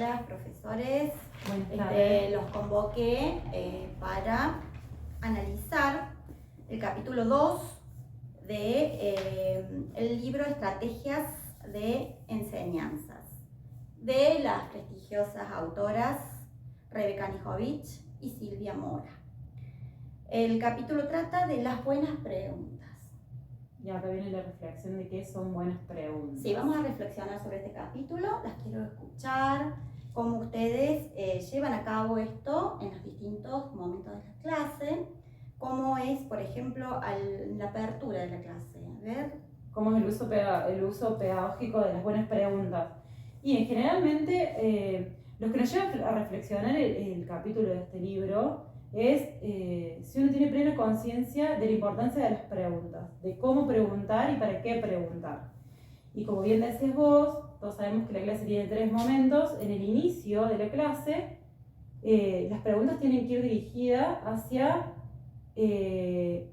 Hola, profesores. Buenas tardes. Los convoqué para analizar el capítulo 2 de el libro Estrategias de Enseñanzas de las prestigiosas autoras Rebeca Nijovic y Silvia Mora. El capítulo trata de las buenas preguntas. Y acá viene la reflexión de qué son buenas preguntas. Sí, vamos a reflexionar sobre este capítulo, las quiero escuchar, cómo ustedes llevan a cabo esto en los distintos momentos de la clase, cómo es, por ejemplo, la apertura de la clase. A ver. ¿Cómo es el uso pedagógico de las buenas preguntas? Y generalmente lo que nos lleva a reflexionar el capítulo de este libro es si uno tiene plena conciencia de la importancia de las preguntas, de cómo preguntar y para qué preguntar. Y como bien decís vos, todos sabemos que la clase tiene 3 momentos. En el inicio de la clase, las preguntas tienen que ir dirigidas hacia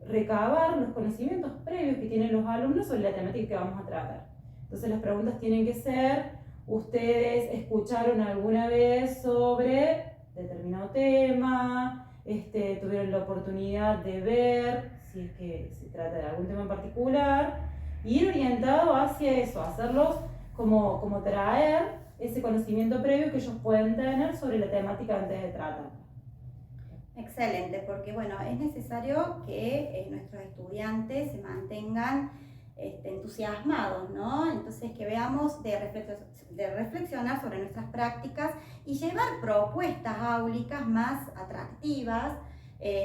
recabar los conocimientos previos que tienen los alumnos sobre la temática que vamos a tratar. Entonces las preguntas tienen que ser: ¿ustedes escucharon alguna vez sobre determinado tema? ¿Tuvieron la oportunidad de ver si es que se trata de algún tema en particular? Y ir orientado hacia eso, hacerlos como traer ese conocimiento previo que ellos pueden tener sobre la temática antes de tratar. Excelente, porque bueno, es necesario que nuestros estudiantes se mantengan entusiasmados, ¿no? Entonces que veamos de reflexionar sobre nuestras prácticas y llevar propuestas áulicas más atractivas,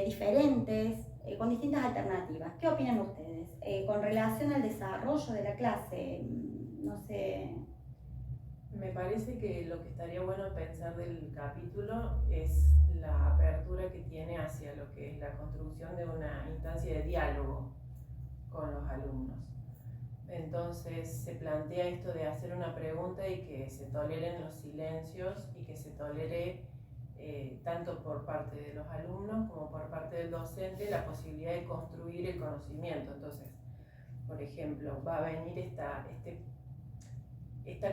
diferentes, con distintas alternativas. ¿Qué opinan ustedes? Con relación al desarrollo de la clase, no sé. Me parece que lo que estaría bueno pensar del capítulo es la apertura que tiene hacia lo que es la construcción de una instancia de diálogo con los alumnos. Entonces se plantea esto de hacer una pregunta y que se toleren los silencios y que se tolere tanto por parte de los alumnos como por parte del docente la posibilidad de construir el conocimiento. Entonces, por ejemplo, va a venir esta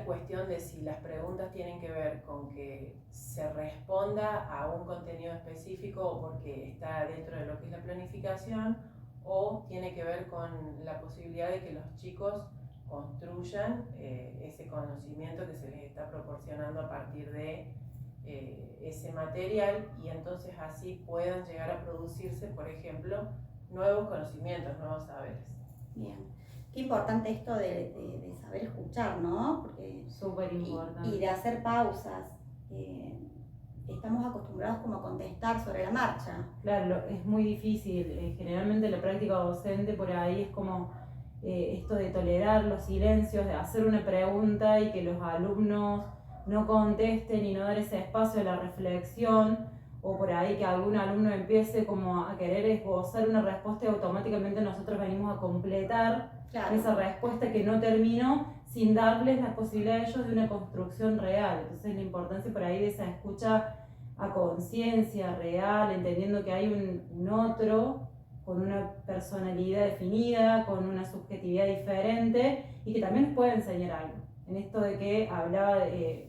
cuestión de si las preguntas tienen que ver con que se responda a un contenido específico o porque está dentro de lo que es la planificación, o tiene que ver con la posibilidad de que los chicos construyan ese conocimiento que se les está proporcionando a partir de ese material, y entonces así puedan llegar a producirse, por ejemplo, nuevos conocimientos, nuevos saberes. Bien. Qué importante esto de saber escuchar, ¿no? Porque Súper importante. Y de hacer pausas. Estamos acostumbrados como a contestar sobre la marcha. Claro, es muy difícil. Generalmente la práctica docente por ahí es como esto de tolerar los silencios, de hacer una pregunta y que los alumnos no contesten y no dar ese espacio de la reflexión, o por ahí que algún alumno empiece como a querer esbozar una respuesta y automáticamente nosotros venimos a completar esa respuesta que no terminó, sin darles la posibilidad a ellos de una construcción real. Entonces la importancia por ahí de esa escucha a conciencia real, entendiendo que hay un otro con una personalidad definida, con una subjetividad diferente y que también nos puede enseñar algo. En esto de que hablaba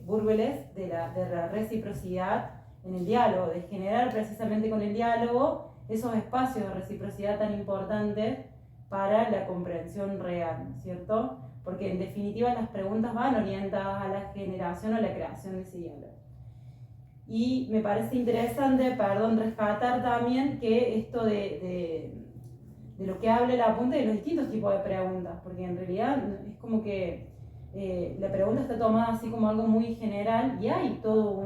Burbeles de la reciprocidad en el diálogo, de generar precisamente con el diálogo esos espacios de reciprocidad tan importantes para la comprensión real, ¿cierto? Porque en definitiva las preguntas van orientadas a la generación o la creación de ese diálogo. Y me parece interesante, rescatar también que esto de lo que habla el apunte de los distintos tipos de preguntas, porque en realidad es como que la pregunta está tomada así como algo muy general y hay todo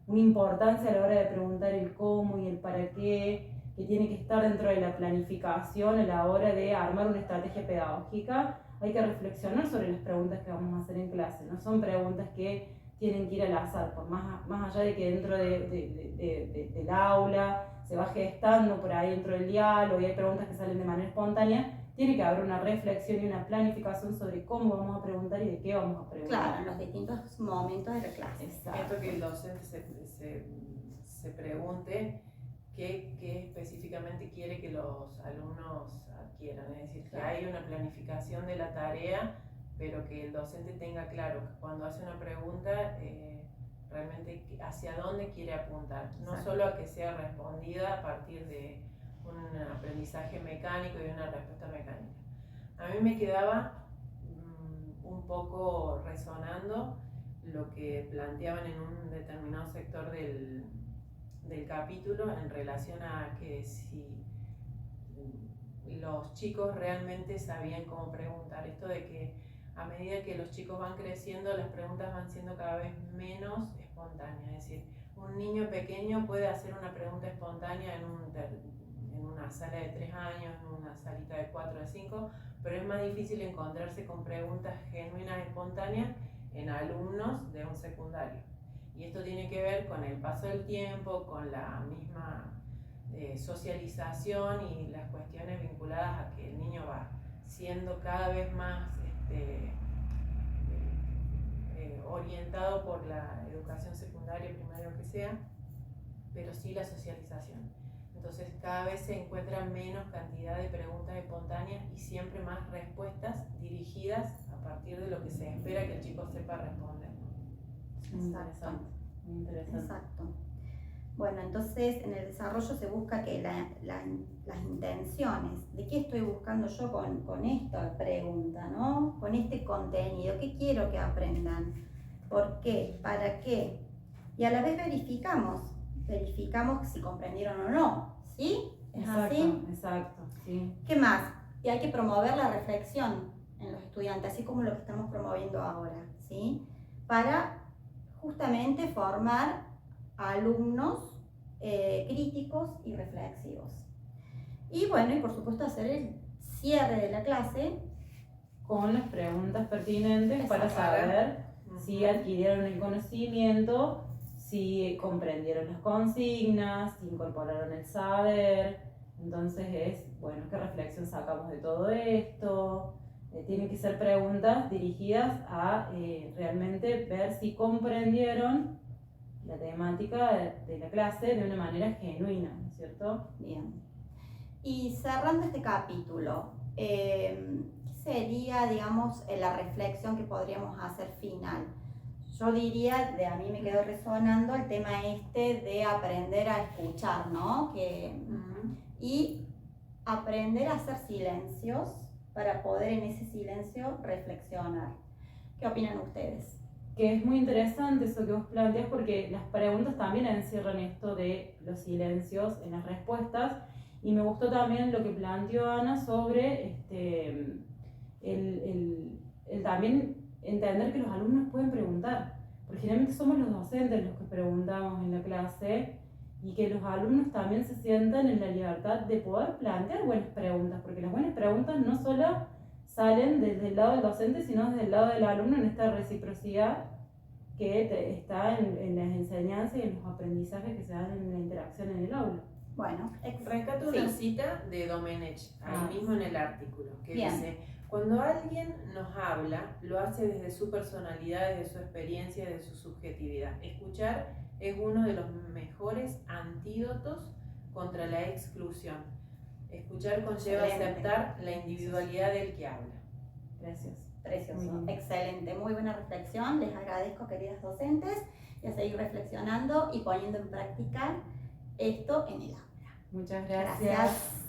una importancia a la hora de preguntar el cómo y el para qué, que tiene que estar dentro de la planificación a la hora de armar una estrategia pedagógica. Hay que reflexionar sobre las preguntas que vamos a hacer en clase, no son preguntas que tienen que ir al azar, por más allá de que dentro del aula se va gestando por ahí dentro del diálogo y hay preguntas que salen de manera espontánea, tiene que haber una reflexión y una planificación sobre cómo vamos a preguntar y de qué vamos a preguntar. Claro, en los distintos momentos de la clase. Exacto. Esto que el docente se pregunte qué específicamente quiere que los alumnos adquieran, es decir, que hay una planificación de la tarea, pero que el docente tenga claro que cuando hace una pregunta, realmente hacia dónde quiere apuntar, no Exacto. solo a que sea respondida a partir de un aprendizaje mecánico y una respuesta mecánica. A mí me quedaba un poco resonando lo que planteaban en un determinado sector del capítulo en relación a que si los chicos realmente sabían cómo preguntar, esto de que a medida que los chicos van creciendo, las preguntas van siendo cada vez menos espontáneas. Es decir, un niño pequeño puede hacer una pregunta espontánea en una sala de 3 años, en una salita de 4 o 5, pero es más difícil encontrarse con preguntas genuinas, espontáneas, en alumnos de un secundario. Y esto tiene que ver con el paso del tiempo, con la misma socialización y las cuestiones vinculadas a que el niño va siendo cada vez más orientado por la educación secundaria, primaria o que sea, pero sí la socialización. Entonces cada vez se encuentra menos cantidad de preguntas espontáneas y siempre más respuestas dirigidas a partir de lo que se espera que el chico sepa responder. Muy Exacto. interesante, muy interesante. Exacto. Bueno, entonces en el desarrollo se busca que las intenciones, de qué estoy buscando yo con esta pregunta, ¿no? Con este contenido, ¿qué quiero que aprendan? ¿Por qué? ¿Para qué? Y a la vez verificamos si comprendieron o no, ¿sí? ¿Es así? Exacto, sí. ¿Qué más? Y hay que promover la reflexión en los estudiantes, así como lo que estamos promoviendo ahora, ¿sí? Para justamente formar alumnos críticos y reflexivos. Y bueno, y por supuesto hacer el cierre de la clase Con las preguntas pertinentes para saber si adquirieron el conocimiento, si comprendieron las consignas, si incorporaron el saber. Entonces es, bueno, ¿qué reflexión sacamos de todo esto? Tienen que ser preguntas dirigidas a realmente ver si comprendieron la temática de la clase de una manera genuina, ¿no es cierto? Bien. Y cerrando este capítulo, ¿qué sería, digamos, la reflexión que podríamos hacer final? Yo diría, a mí me quedó resonando el tema de aprender a escuchar, ¿no? Y aprender a hacer silencios para poder en ese silencio reflexionar. ¿Qué opinan ustedes? Que es muy interesante eso que vos planteas porque las preguntas también encierran esto de los silencios en las respuestas y me gustó también lo que planteó Ana sobre el también entender que los alumnos pueden preguntar, porque generalmente somos los docentes los que preguntamos en la clase y que los alumnos también se sientan en la libertad de poder plantear buenas preguntas, porque las buenas preguntas no solo salen desde el lado del docente, sino desde el lado del alumno en esta reciprocidad que está en las enseñanzas y en los aprendizajes que se dan en la interacción en el aula. Bueno, rescato una cita de Domenech, ahí mismo en el artículo, que dice: cuando alguien nos habla, lo hace desde su personalidad, desde su experiencia, desde su subjetividad. Escuchar es uno de los mejores antídotos contra la exclusión. Escuchar conlleva aceptar la individualidad del que habla. Gracias. Precioso, excelente, muy buena reflexión. Les agradezco, queridas docentes, y a seguir reflexionando y poniendo en práctica esto en el aula. Muchas gracias. Gracias.